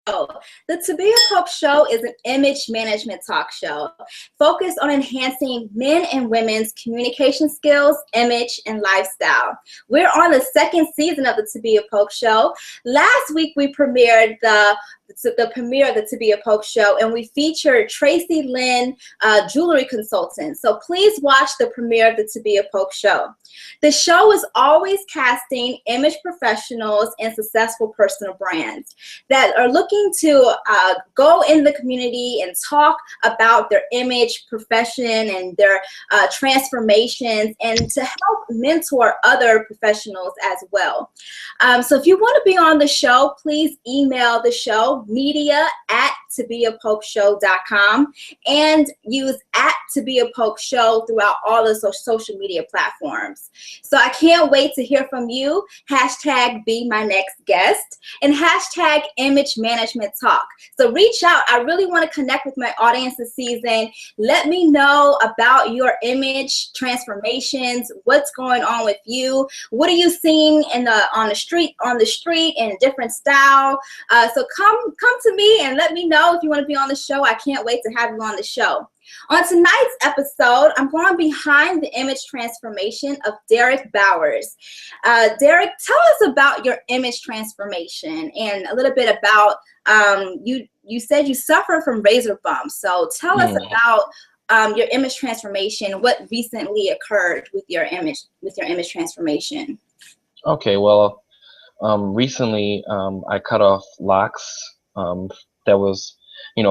The Tabia Pope Show is an image management talk show focused on enhancing men and women's communication skills, image, and lifestyle. We're on the second season of the Tabia Pope Show. Last week, we premiered the premiere of the Tabia Pope Show, and we featured Tracy Lynn, jewelry consultant. So please watch the premiere of the Tabia Pope Show. The show is always casting image professionals and successful personal brands that are looking to go in the community and talk about their image, profession, and their transformations, and to help mentor other professionals as well. So if you want to be on the show, please email the show media@tabiapopeshow.com and use @tabiapopeshow throughout all the social media platforms. So I can't wait to hear from you. Hashtag be my next guest and hashtag image management talk. So reach out. I really want to connect with my audience this season. Let me know about your image transformations. What's going on with you? What are you seeing on the street in different style? So come to me and let me know if you want to be on the show. I can't wait to have you on the show. On tonight's episode, I'm going behind the image transformation of Derick Bowers. Derick, tell us about your image transformation and a little bit about, you said you suffer from razor bumps. So tell us about your image transformation, what recently occurred with your image transformation. Okay, well, recently I cut off locks. That was,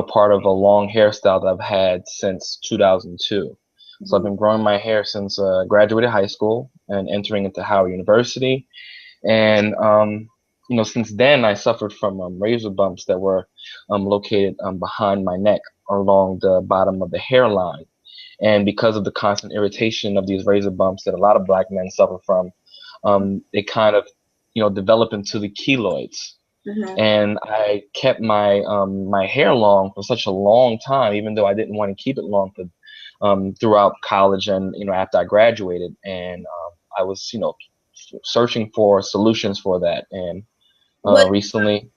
part of a long hairstyle that I've had since 2002. So I've been growing my hair since graduated high school and entering into Howard University. And, since then I suffered from razor bumps that were located behind my neck along the bottom of the hairline. And because of the constant irritation of these razor bumps that a lot of Black men suffer from, they kind of, develop into the keloids. And I kept my my hair long for such a long time, even though I didn't want to keep it long for throughout college and after I graduated. And I was searching for solutions for that. And recently,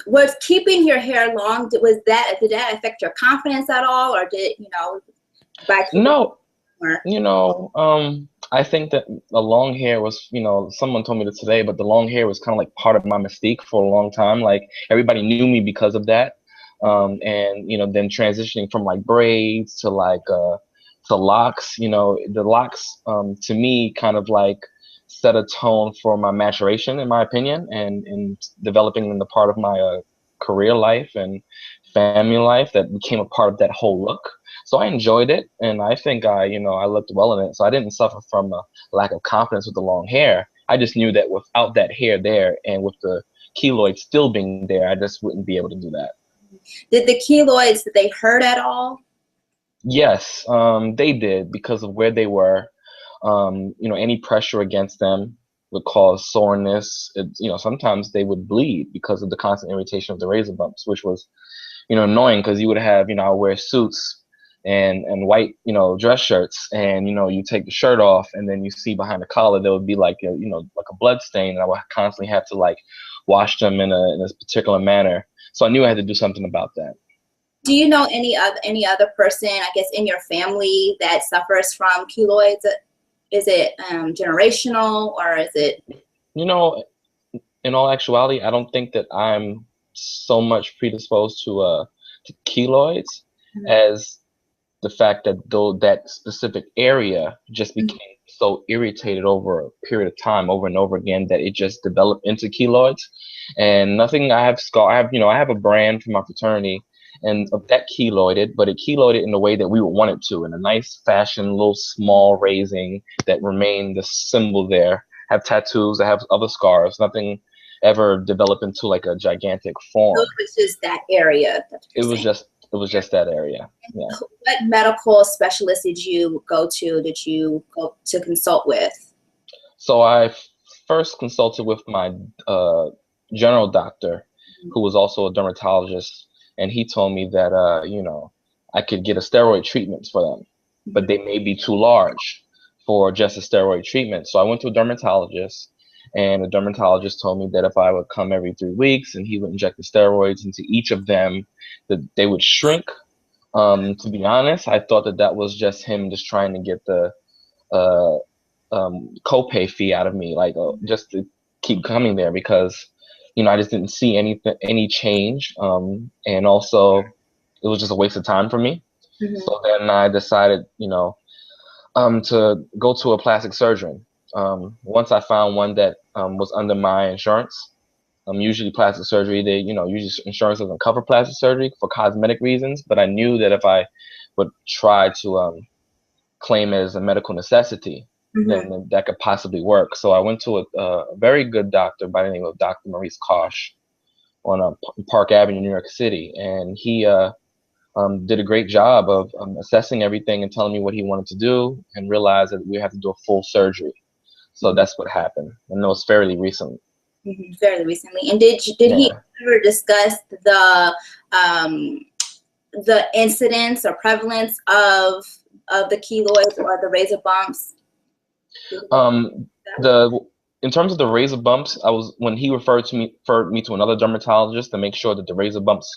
was keeping your hair long, did that affect your confidence at all, or did no. I think that the long hair was, someone told me this today, but the long hair was kind of like part of my mystique for a long time. Like everybody knew me because of that. And, then transitioning from like braids to like, to locks, the locks, to me kind of like set a tone for my maturation, in my opinion, and developing in the part of my career life and family life that became a part of that whole look. So I enjoyed it, and I think I looked well in it. So I didn't suffer from a lack of confidence with the long hair. I just knew that without that hair there and with the keloids still being there, I just wouldn't be able to do that. Did the keloids, did they hurt at all? Yes, they did, because of where they were. Any pressure against them would cause soreness. Sometimes they would bleed because of the constant irritation of the razor bumps, which was, annoying, because you would have, I would wear suits and white, dress shirts, and, you take the shirt off, and then you see behind the collar, there would be like a, like a blood stain, and I would constantly have to like wash them in a particular manner. So I knew I had to do something about that. Do you know any other person, I guess, in your family that suffers from keloids? Is it generational, or is it? In all actuality, I don't think that I'm so much predisposed to keloids as the fact that that specific area just became so irritated over a period of time, over and over again, that it just developed into keloids. And nothing, I have a brand from my fraternity, and that keloided, but it keloided in the way that we would want it to, in a nice fashion, little small raising that remained the symbol there. Have tattoos, I have other scars, nothing ever developed into like a gigantic form. So it was just that area. It was just that area. Yeah. What medical specialist did you go to consult with? So I first consulted with my general doctor, who was also a dermatologist, and he told me that I could get a steroid treatment for them, but they may be too large for just a steroid treatment. So I went to a dermatologist, And the dermatologist told me that if I would come every 3 weeks and he would inject the steroids into each of them, that they would shrink. To be honest, I thought that that was just him just trying to get the uh, copay fee out of me, like just to keep coming there, because I just didn't see any change, and also it was just a waste of time for me. Mm-hmm. So then I decided, to go to a plastic surgeon. Once I found one that was under my insurance. Usually plastic surgery, usually insurance doesn't cover plastic surgery for cosmetic reasons, but I knew that if I would try to claim it as a medical necessity, Mm-hmm. then that could possibly work. So I went to a very good doctor by the name of Dr. Maurice Kosh on Park Avenue, New York City, and he did a great job of assessing everything and telling me what he wanted to do, and realized that we have to do a full surgery. So that's what happened, and it was fairly recent. Mm-hmm. Fairly recently. And did he Yeah. ever discuss the incidence or prevalence of the keloids or the razor bumps? The In terms of the razor bumps, when he referred me to another dermatologist to make sure that the razor bumps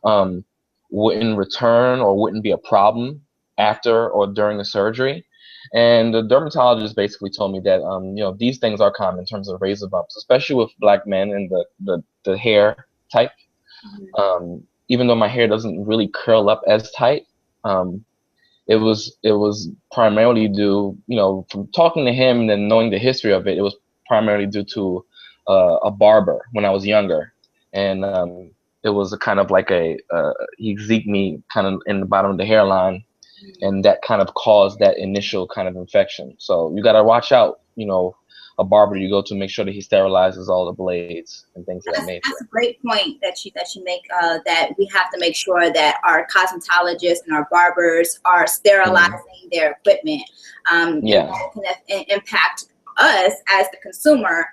um, wouldn't return or wouldn't be a problem after or during the surgery. And the dermatologist basically told me that these things are common in terms of razor bumps, especially with black men and the hair type. Even though my hair doesn't really curl up as tight, it was primarily due, from talking to him and then knowing the history of it, it was primarily due to a barber when I was younger, and it was a kind of like he zeked me kind of in the bottom of the hairline, and that kind of caused that initial kind of infection. So you got to watch out, a barber you go to, make sure that he sterilizes all the blades and things of that nature. That's a great point that you make, that we have to make sure that our cosmetologists and our barbers are sterilizing their equipment. Yeah. And that can impact us as the consumer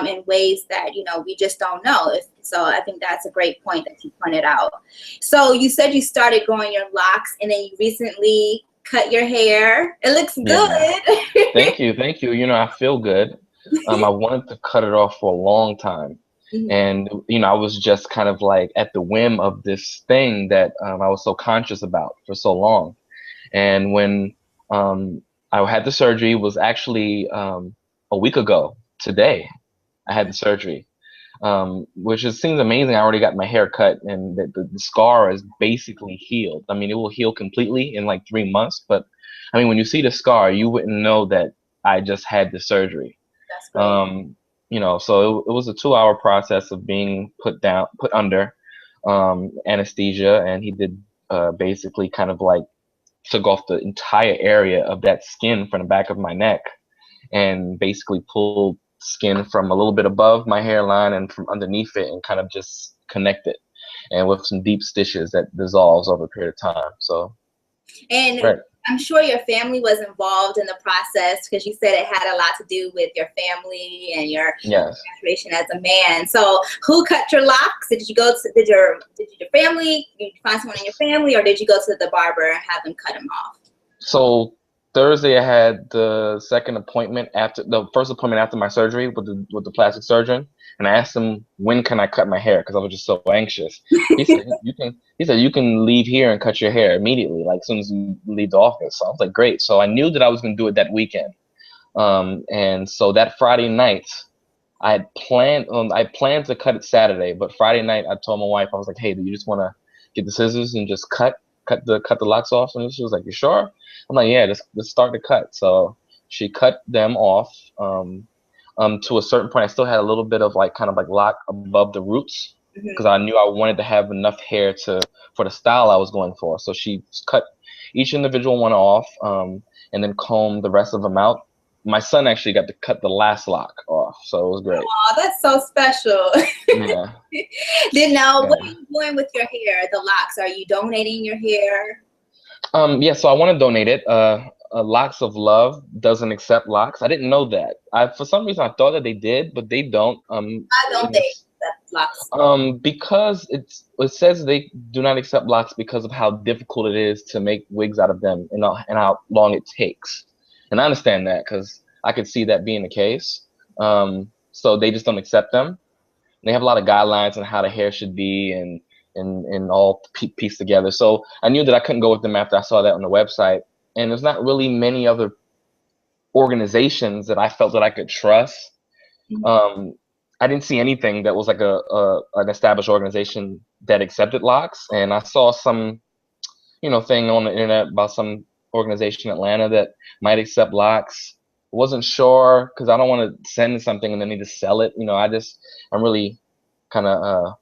in ways that we just don't know. So I think that's a great point that you pointed out. So you said you started growing your locks, and then you recently cut your hair. It looks good. Yeah. Thank you. I feel good. I wanted to cut it off for a long time. And, I was just kind of like at the whim of this thing that I was so conscious about for so long. And when I had the surgery, it was actually a week ago today, I had the surgery, which seems amazing. I already got my hair cut, and the scar is basically healed. I mean, it will heal completely in like 3 months. But, I mean, when you see the scar, you wouldn't know that I just had the surgery. That's great. So it was a 2-hour process of being put under anesthesia, and he did basically kind of like took off the entire area of that skin from the back of my neck, and basically pulled skin from a little bit above my hairline and from underneath it, and kind of just connect it, and with some deep stitches that dissolves over a period of time. So, and right. I'm sure your family was involved in the process, because you said it had a lot to do with your family and your situation as a man. So who cut your locks? Did your family, did you find someone in your family, or did you go to the barber and have them cut them off? So Thursday I had the first appointment after my surgery with the plastic surgeon, and I asked him, when can I cut my hair, because I was just so anxious. He said you can leave here and cut your hair immediately, like as soon as you leave the office. So I was like, great. So I knew that I was going to do it that weekend, and so that Friday night I planned to cut it Saturday, but Friday night I told my wife, I was like, hey, do you just want to get the scissors and just cut the locks off? And she was like, you sure? I'm like, yeah, let's start the cut. So she cut them off. To a certain point, I still had a little bit of kind of lock above the roots, because I knew I wanted to have enough hair for the style I was going for. So she cut each individual one off, and then combed the rest of them out. My son actually got to cut the last lock off, so it was great. Oh, that's so special. Yeah. What are you doing with your hair, the locks? Are you donating your hair? Yeah, so I want to donate it. Locks of Love doesn't accept locks. I didn't know that. For some reason I thought that they did, but they don't. Why don't they accept locks? Because it says they do not accept locks because of how difficult it is to make wigs out of them, and how long it takes. And I understand that, because I could see that being the case. so they just don't accept them. They have a lot of guidelines on how the hair should be and all pieced together. So I knew that I couldn't go with them after I saw that on the website. And there's not really many other organizations that I felt that I could trust. I didn't see anything that was like an established organization that accepted locks. And I saw some, thing on the internet about some organization in Atlanta that might accept locks. Wasn't sure because I don't want to send something and then need to sell it. I'm really kind of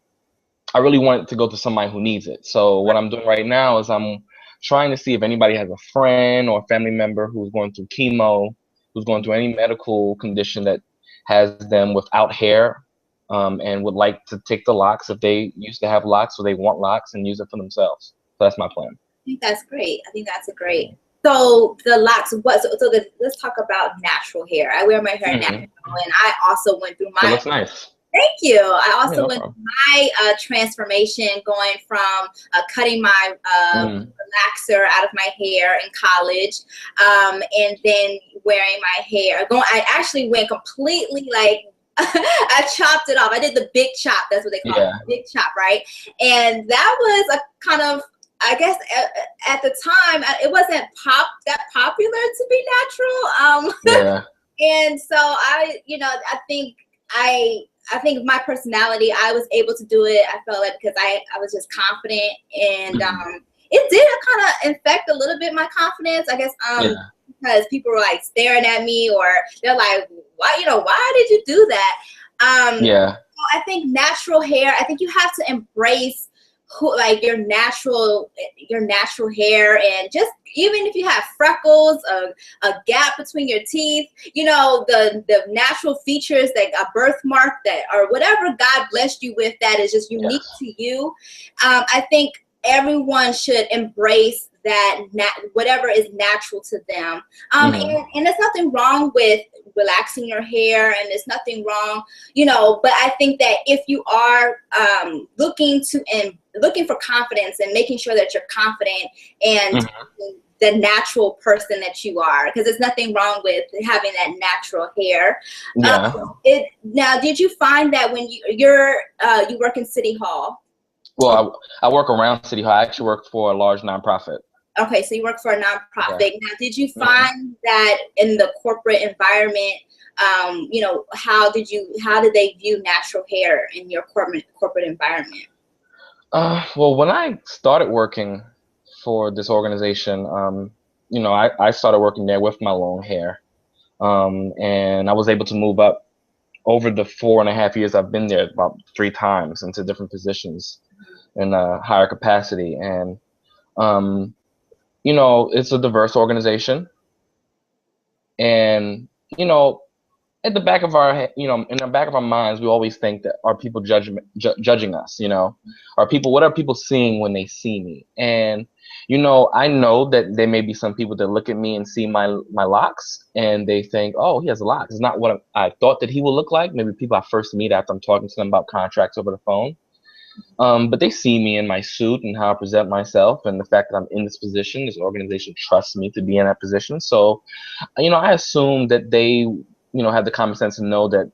I really want it to go to somebody who needs it. So what I'm doing right now is I'm trying to see if anybody has a friend or a family member who's going through chemo, who's going through any medical condition that has them without hair, and would like to take the locks if they used to have locks or they want locks and use it for themselves. So that's my plan. I think that's great. I think that's a great. So the locks, let's talk about natural hair. I wear my hair natural, and I also went through my. It looks nice. Thank you. I also went through my transformation, going from cutting my relaxer out of my hair in college, and then wearing my hair. I actually went completely like. I chopped it off. I did the big chop. That's what they call it, big chop, right? And that was a kind of, I guess, at the time, it wasn't that popular to be natural. And so I think my personality, I was able to do it. I felt like because I was just confident, and it did kind of infect a little bit my confidence, I guess, because people were like staring at me, or they're like, why did you do that? So I think natural hair, I think you have to embrace your natural hair, and just even if you have freckles, a gap between your teeth, the natural features, like a birthmark or whatever God blessed you with that is just unique to you. I think everyone should embrace that, whatever is natural to them. And there's nothing wrong with relaxing your hair, and there's nothing wrong, but I think that if you are looking for confidence and making sure that you're confident and the natural person that you are, because there's nothing wrong with having that natural hair. Now, did you find that when you work in City Hall? Well, I work around City Hall. I actually work for a large nonprofit. Okay, so you work for a nonprofit. Now, did you find that in the corporate environment, how did they view natural hair in your corporate environment? Well, when I started working for this organization, I started working there with my long hair, and I was able to move up over the 4.5 years I've been there about 3 times into different positions in a higher capacity. And it's a diverse organization, and at the back of our in the back of our minds, we always think that are people judging us? What are people seeing when they see me? And I know that there may be some people that look at me and see my locks and they think, oh, he has locks. It's not what I thought that he would look like. Maybe people I first meet after I'm talking to them about contracts over the phone. But they see me in my suit and how I present myself, and the fact that I'm in this position. This organization trusts me to be in that position. So, I assume that they, have the common sense to know that,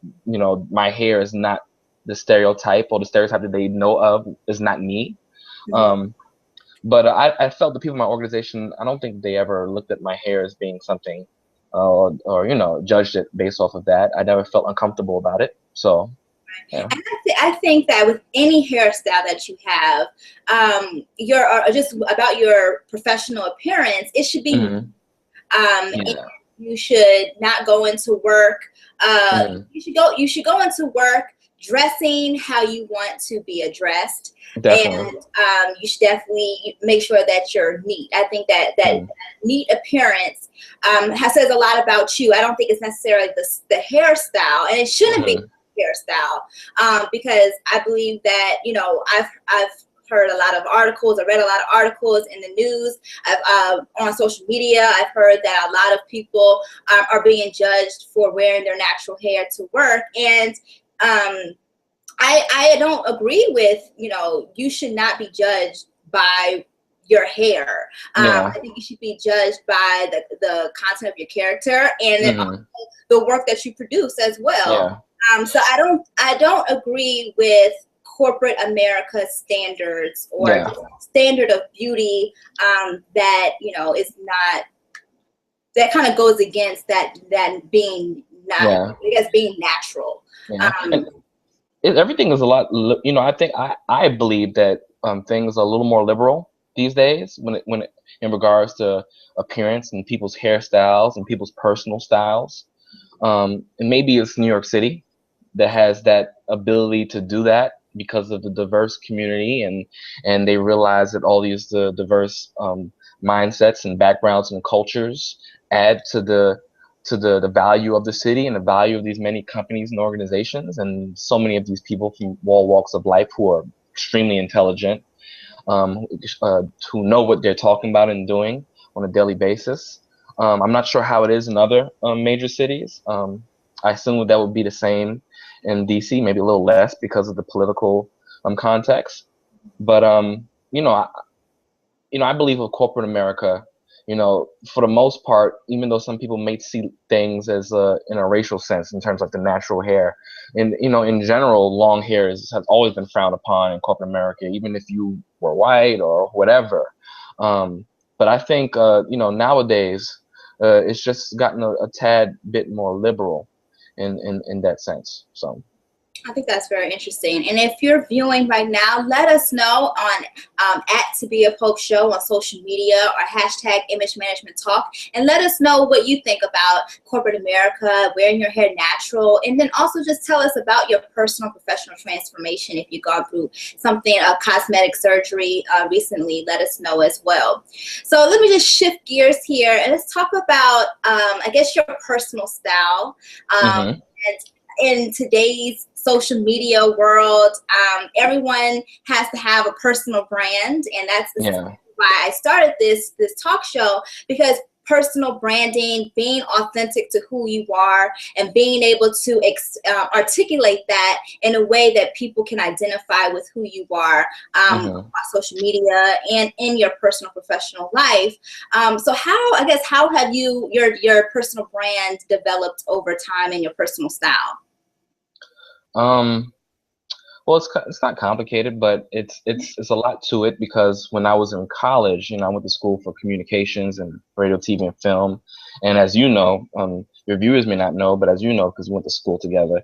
my hair is not the stereotype, or the stereotype that they know of is not me. But I felt the people in my organization, I don't think they ever looked at my hair as being something, or judged it based off of that. I never felt uncomfortable about it. So. Yeah. And I think that with any hairstyle that you have, just about your professional appearance, it should be. You should not go into work. You should go into work dressing how you want to be addressed. Definitely. And you should definitely make sure that you're neat. I think that neat appearance says a lot about you. I don't think it's necessarily the hairstyle, and it shouldn't be hairstyle, because I believe that I've heard a lot of articles. I read a lot of articles in the news. On social media, I've heard that a lot of people are being judged for wearing their natural hair to work, and I don't agree with you should not be judged by your hair. Yeah. I think you should be judged by the content of your character and then Mm-hmm. the work that you produce as well. Yeah. So I don't agree with corporate America's standards or Yeah. just standard of beauty that is not, that kind of goes against that being not, Yeah. I guess, being natural. Yeah. And everything is a lot. I think I believe that things are a little more liberal these days when in regards to appearance and people's hairstyles and people's personal styles. And maybe it's New York City that has that ability to do that because of the diverse community, and they realize that all these diverse mindsets and backgrounds and cultures add to the value of the city and the value of these many companies and organizations, and so many of these people from all walks of life who are extremely intelligent, who know what they're talking about and doing on a daily basis. I'm not sure how it is in other major cities. I assume that would be the same in DC, maybe a little less because of the political context. But I believe of corporate America. For the most part, even though some people may see things as in a racial sense in terms of the natural hair, and in general, long hair has always been frowned upon in corporate America, even if you were white or whatever. But I think nowadays it's just gotten a tad bit more liberal in that sense. So. I think that's very interesting. And if you're viewing right now, let us know on at Tabia Polk Show on social media or hashtag Image Management Talk, and let us know what you think about corporate America, wearing your hair natural, and then also just tell us about your personal professional transformation. If you've gone through something, cosmetic surgery recently, let us know as well. So let me just shift gears here and let's talk about, I guess, your personal style. And in today's social media world, everyone has to have a personal brand, and that's why I started this talk show, because personal branding, being authentic to who you are, and being able to articulate that in a way that people can identify with who you are on social media and in your personal professional life. So how have your personal brand developed over time in your personal style? Well, it's not complicated, but it's a lot to it, because when I was in college, I went to school for communications and radio, TV, and film. And as you know, your viewers may not know, but as you know, because we went to school together,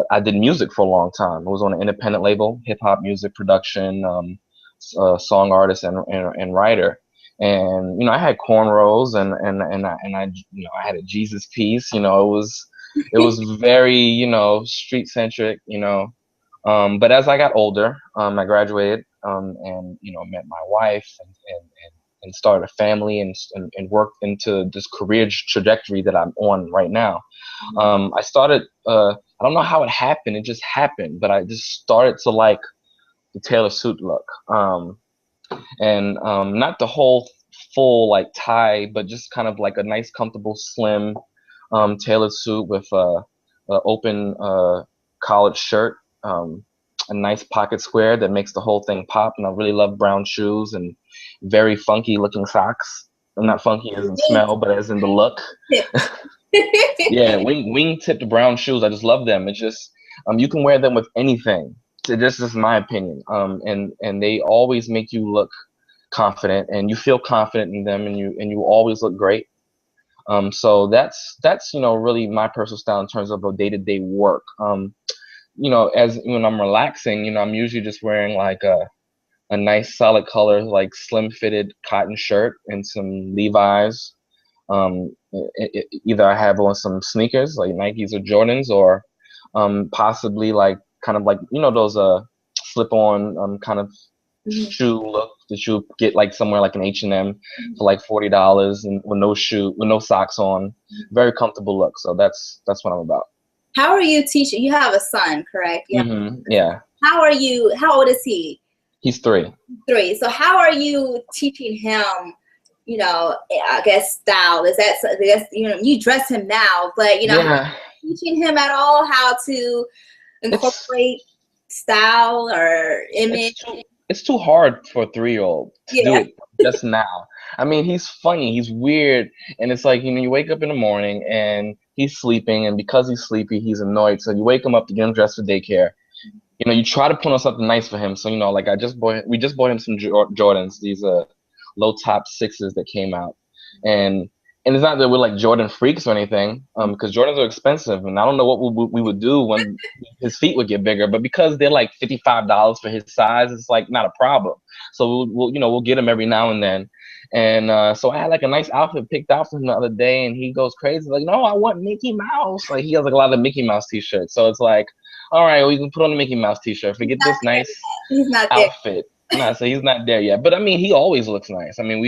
I did music for a long time. I was on an independent label, hip hop music production, song artist and writer. And I had cornrows and I had a Jesus piece. It was very street centric. But as I got older, I graduated and met my wife and started a family and worked into this career trajectory that I'm on right now. I started. I don't know how it happened. It just happened, but I just started to like the Taylor suit look, and not the whole full like tie, but just kind of like a nice, comfortable, slim tailored suit with a open collared shirt, a nice pocket square that makes the whole thing pop. And I really love brown shoes and very funky looking socks. Not funky as in smell, but as in the look. Yeah, wing tipped brown shoes. I just love them. It's just you can wear them with anything. So this is my opinion. And they always make you look confident, and you feel confident in them, and you always look great. So that's really my personal style in terms of a day-to-day work. As when I'm relaxing, I'm usually just wearing like a nice solid color, like slim fitted cotton shirt and some Levi's. Either I have on some sneakers like Nikes or Jordans, or possibly like kind of like those slip on kind of shoe look that you get like somewhere like an H&M for like $40 and with no socks on. Very comfortable look. So that's what I'm about. How are you teaching? You have a son, correct? Yeah. How old is he? He's 3. 3. So how are you teaching him, I guess style? Is that, you dress him now, but teaching him at all how to incorporate style or image? It's too hard for a 3-year-old to do it just now. I mean, he's funny, he's weird, and it's like, you know, you wake up in the morning and he's sleeping, and because he's sleepy, he's annoyed. So you wake him up to get him dressed for daycare. You know, you try to put on something nice for him. So, you know, like we just bought him some Jordans, these low top sixes that came out, and it's not that we're like Jordan freaks or anything, because Jordans are expensive, and I don't know what we would do when his feet would get bigger, but because they're like $55 for his size, it's like not a problem. So we'll get him every now and then, and so I had like a nice outfit picked out for him the other day, and he goes crazy like, no, I want Mickey Mouse. Like he has like a lot of Mickey Mouse t-shirts, so it's like, all right, well, you can put on the Mickey Mouse t-shirt, forget this nice He's not there. outfit. Nah, so he's not there yet. But I mean, he always looks nice. I mean,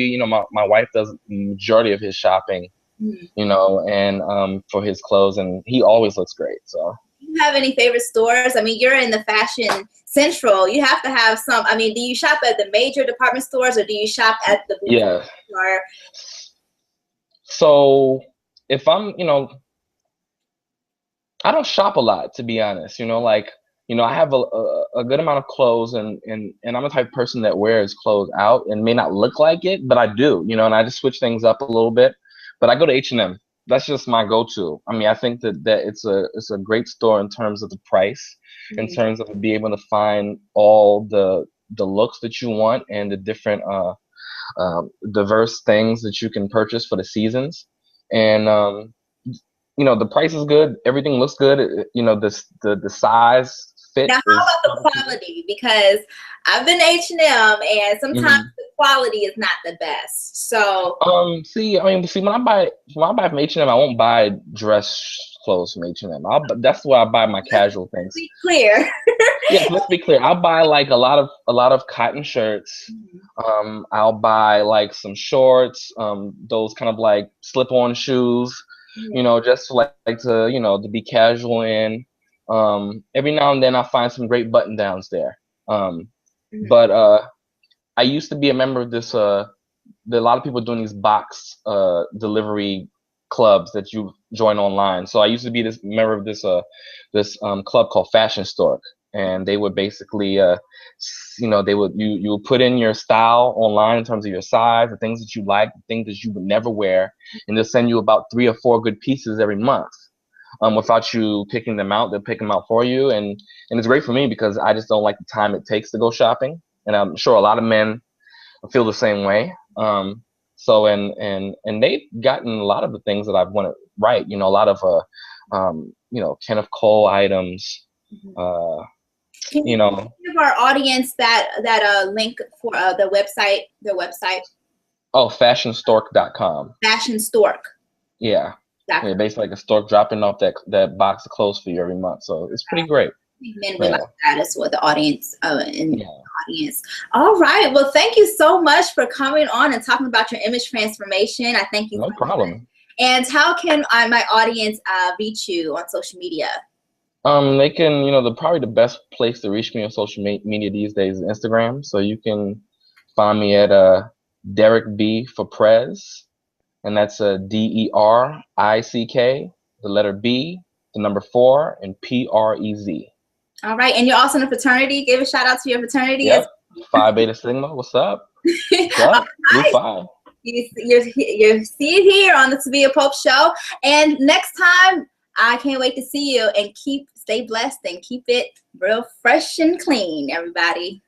my wife does the majority of his shopping, you know, and for his clothes, and he always looks great. So, Do you have any favorite stores? I mean, you're in the fashion central. You have to have some. I mean, do you shop at the major department stores or do you shop at the boutique yeah. store? So if I'm, you know, I don't shop a lot, to be honest. You know, like, you know, I have a good amount of clothes, and I'm the type of person that wears clothes out and may not look like it, but I do, you know, and I just switch things up a little bit. But I go to H&M. That's just my go-to. I mean, I think that it's a great store in terms of the price, in terms of being able to find all the looks that you want and the different diverse things that you can purchase for the seasons. And you know, the price is good, everything looks good, you know, the size fit Now, is how about the quality? Because I've been to H&M, and sometimes the quality is not the best. So, see, when I buy from H&M, I won't buy dress clothes from H&M. That's where I buy my casual things. be clear. Yes, let's be clear. I'll buy like a lot of cotton shirts. I'll buy like some shorts, those kind of like slip-on shoes, you know, just like to, you know, to be casual in. Every now and then I'll find some great button downs there. But I used to be a member of this there are a lot of people doing these box delivery clubs that you join online. So I used to be this member of this club called Fashion Stork, and they would basically you know, you would put in your style online in terms of your size, the things that you like, the things that you would never wear, and they'll send you about 3 or 4 good pieces every month. Without you picking them out, they'll pick them out for you, and it's great for me because I just don't like the time it takes to go shopping, and I'm sure a lot of men feel the same way. So and they've gotten a lot of the things that I've wanted right. You know, a lot of you know, Kenneth Cole items. Can You you know, give our audience that link for their website? oh, fashionstork.com. Fashion Stork. Yeah. Yeah, basically like a stork dropping off that box of clothes for you every month. So it's pretty great. Men would like that as well, the audience audience. All right. Well, thank you so much for coming on and talking about your image transformation. I thank you. No problem. And how can my audience reach you on social media? They can, you know, probably the best place to reach me on social media these days is Instagram. So you can find me at Derick B for Prez, and that's Derick, the letter B, the number 4, and Prez. All right. And you're also in a fraternity. Give a shout out to your fraternity. Yep. Phi Beta Sigma. What's up? What's up? Blue Phi. You see it here on the Tabia Pope Show. And next time, I can't wait to see you, and stay blessed and keep it real fresh and clean, everybody.